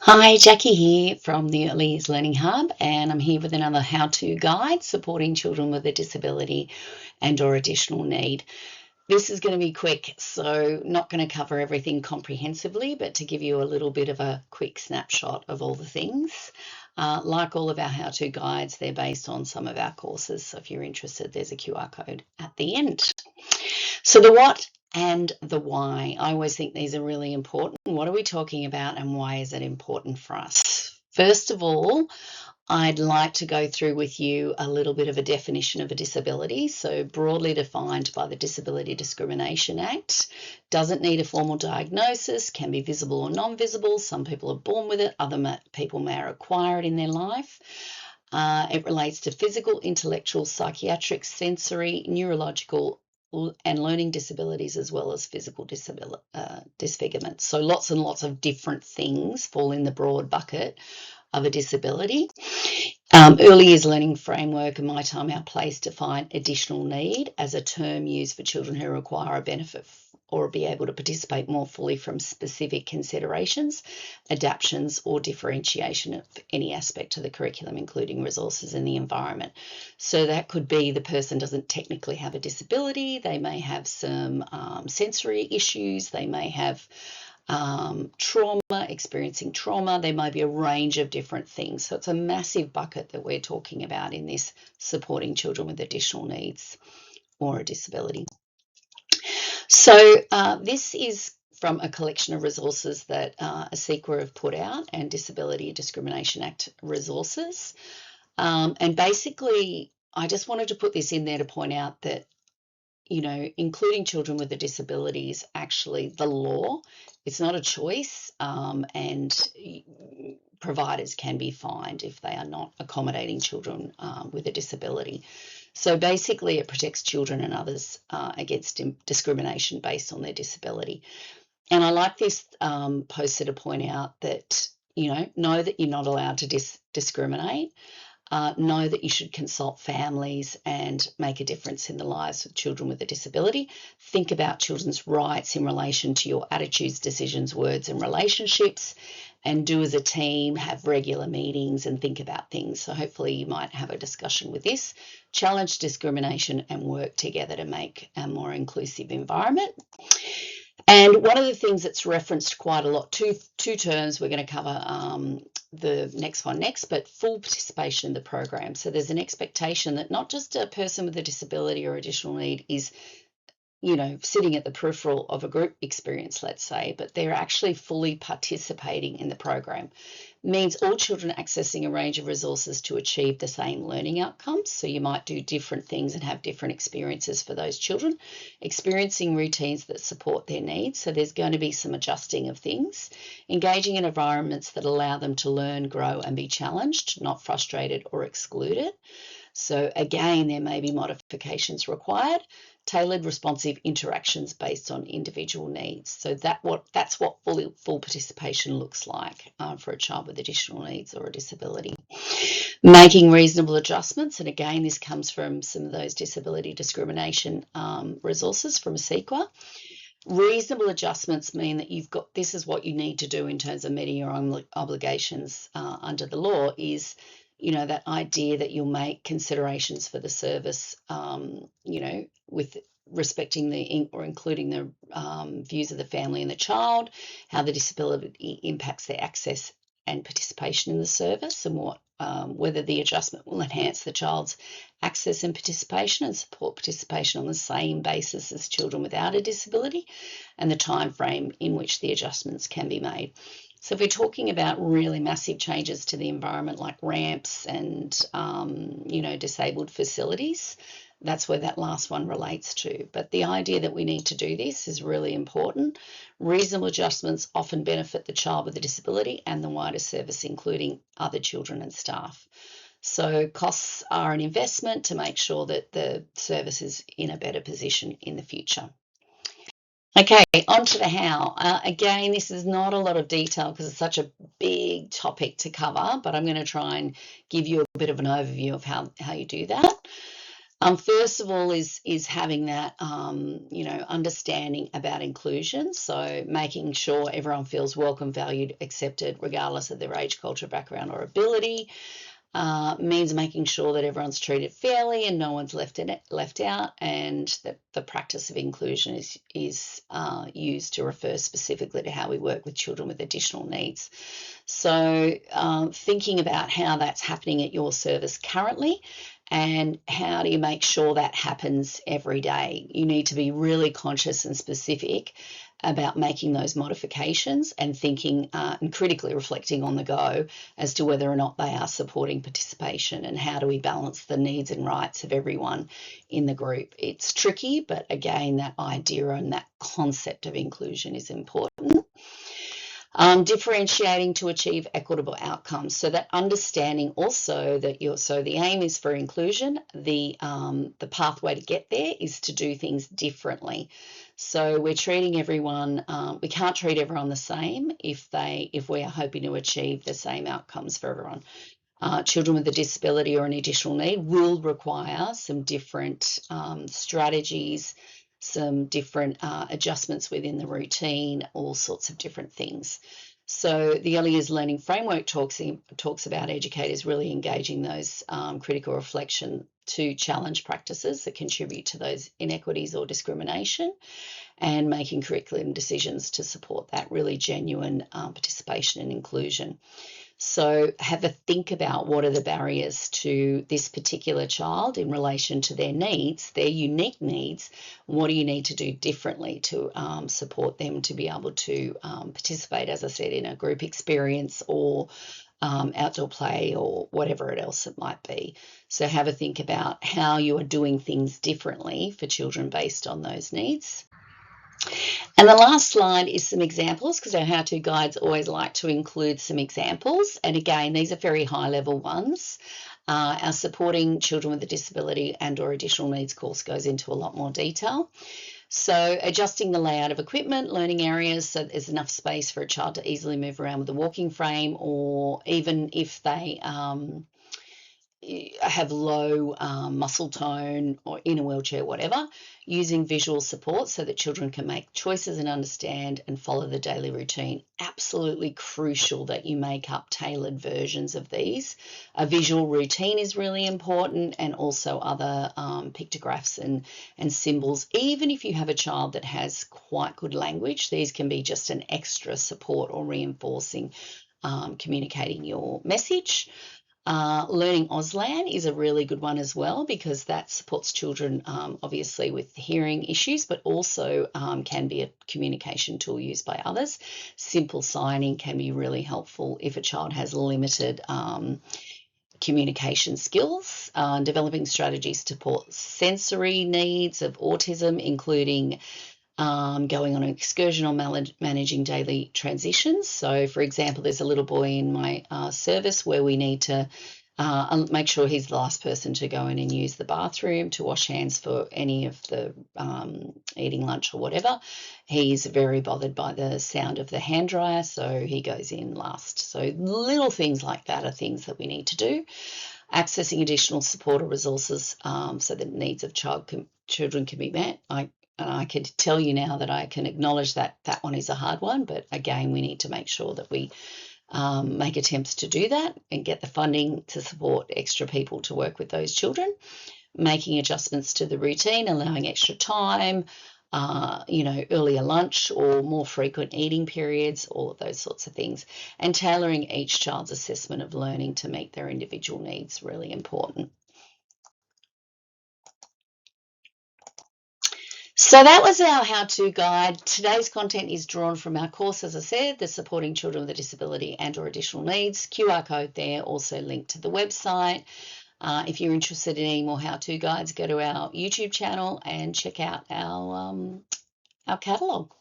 Hi, Jackie here from the Early Years Learning Hub, and I'm here with another how-to guide supporting children with a disability and or additional need. This is going to be quick, so not going to cover everything comprehensively, but to give you a little bit of a quick snapshot of all the things. Like all of our how-to guides, they're based on some of our courses, so if you're interested, there's a QR code at the end. So the what and the why. I always think these are really important. What are we talking about and why is it important for us? First of all, I'd like to go through with you a little bit of a definition of a disability. So broadly defined by the Disability Discrimination Act, doesn't need a formal diagnosis, can be visible or non-visible. Some people are born with it, other people may acquire it in their life. It relates to physical, intellectual, psychiatric, sensory, neurological, and learning disabilities as well as physical disfigurement. So lots and lots of different things fall in the broad bucket of a disability. Early years learning framework and My Time Our Place define additional need as a term used for children who require a benefit or be able to participate more fully from specific considerations, adaptations or differentiation of any aspect of the curriculum, including resources and the environment. So that could be the person doesn't technically have a disability, they may have some sensory issues, they may have experiencing trauma, there may be a range of different things. So it's a massive bucket that we're talking about in this supporting children with additional needs or a disability. So this is from a collection of resources that ASIQA have put out and Disability Discrimination Act resources. And basically, I just wanted to put this in there to point out that, you know, including children with a disability is actually the law. It's not a choice, and providers can be fined if they are not accommodating children with a disability. So basically it protects children and others against discrimination based on their disability. And I like this poster to point out that, you know that you're not allowed to discriminate. Know that you should consult families and make a difference in the lives of children with a disability. Think about children's rights in relation to your attitudes, decisions, words, and relationships, and do as a team, have regular meetings and think about things. So hopefully you might have a discussion with this, challenge discrimination and work together to make a more inclusive environment. And one of the things that's referenced quite a lot, two terms we're going to cover the next one next, but full participation in the program. So there's an expectation that not just a person with a disability or additional need is, you know, sitting at the peripheral of a group experience, let's say, but they're actually fully participating in the program. It means all children accessing a range of resources to achieve the same learning outcomes. So you might do different things and have different experiences for those children, experiencing routines that support their needs. So there's going to be some adjusting of things, engaging in environments that allow them to learn, grow and be challenged, not frustrated or excluded. So again, there may be modifications required, tailored responsive interactions based on individual needs. So that's what full participation looks like for a child with additional needs or a disability. Making reasonable adjustments, and again, this comes from some of those disability discrimination resources from ASIQA. Reasonable adjustments mean that you've got, this is what you need to do in terms of meeting your own obligations under the law is, you know, that idea that you'll make considerations for the service, you know, with respecting the or including the views of the family and the child, how the disability impacts their access and participation in the service, and what whether the adjustment will enhance the child's access and participation and support participation on the same basis as children without a disability, and the time frame in which the adjustments can be made. So if we're talking about really massive changes to the environment like ramps and, you know, disabled facilities, that's where that last one relates to. But the idea that we need to do this is really important. Reasonable adjustments often benefit the child with a disability and the wider service, including other children and staff. So costs are an investment to make sure that the service is in a better position in the future. Okay, on to the how. Again, this is not a lot of detail because it's such a big topic to cover, but I'm going to try and give you a bit of an overview of how you do that. First of all is having that, understanding about inclusion. So making sure everyone feels welcome, valued, accepted, regardless of their age, culture, background, or ability. Means making sure that everyone's treated fairly and no one's left out, and that the practice of inclusion is used to refer specifically to how we work with children with additional needs. So thinking about how that's happening at your service currently, and how do you make sure that happens every day? You need to be really conscious and specific about making those modifications and thinking and critically reflecting on the go as to whether or not they are supporting participation, and how do we balance the needs and rights of everyone in the group. It's tricky, but again, that idea and that concept of inclusion is important. Differentiating to achieve equitable outcomes. So that understanding also that the aim is for inclusion. The pathway to get there is to do things differently. So we're treating everyone. We can't treat everyone the same if we are hoping to achieve the same outcomes for everyone. Children with a disability or an additional need will require some different strategies, some different adjustments within the routine, all sorts of different things. So the Early Years Learning Framework talks about educators really engaging those critical reflection to challenge practices that contribute to those inequities or discrimination, and making curriculum decisions to support that really genuine participation and inclusion. So have a think about what are the barriers to this particular child in relation to their needs, their unique needs. What do you need to do differently to support them to be able to participate, as I said, in a group experience or outdoor play or whatever else it might be. So have a think about how you are doing things differently for children based on those needs. And the last slide is some examples, because our how-to guides always like to include some examples. And again, these are very high-level ones. Our Supporting Children with a Disability and or Additional Needs course goes into a lot more detail. So adjusting the layout of equipment, learning areas, so there's enough space for a child to easily move around with a walking frame, or even if they have low muscle tone or in a wheelchair, whatever, using visual support so that children can make choices and understand and follow the daily routine. Absolutely crucial that you make up tailored versions of these. A visual routine is really important, and also other pictographs and symbols. Even if you have a child that has quite good language, these can be just an extra support or reinforcing communicating your message. Learning Auslan is a really good one as well, because that supports children obviously with hearing issues, but also can be a communication tool used by others. Simple signing can be really helpful if a child has limited communication skills. Developing strategies to support sensory needs of autism, including going on an excursion or managing daily transitions. So, for example, there's a little boy in my service where we need to make sure he's the last person to go in and use the bathroom, to wash hands for any of the eating lunch or whatever. He's very bothered by the sound of the hand dryer, so he goes in last. So little things like that are things that we need to do. Accessing additional support or resources so that needs of children can be met. I can tell you now that I can acknowledge that that one is a hard one, but again, we need to make sure that we make attempts to do that and get the funding to support extra people to work with those children. Making adjustments to the routine, allowing extra time, earlier lunch or more frequent eating periods, all of those sorts of things. And tailoring each child's assessment of learning to meet their individual needs, really important. So that was our how-to guide. Today's content is drawn from our course, as I said, the Supporting Children with a Disability and or Additional Needs. QR code there, also linked to the website. If you're interested in any more how-to guides, go to our YouTube channel and check out our catalogue.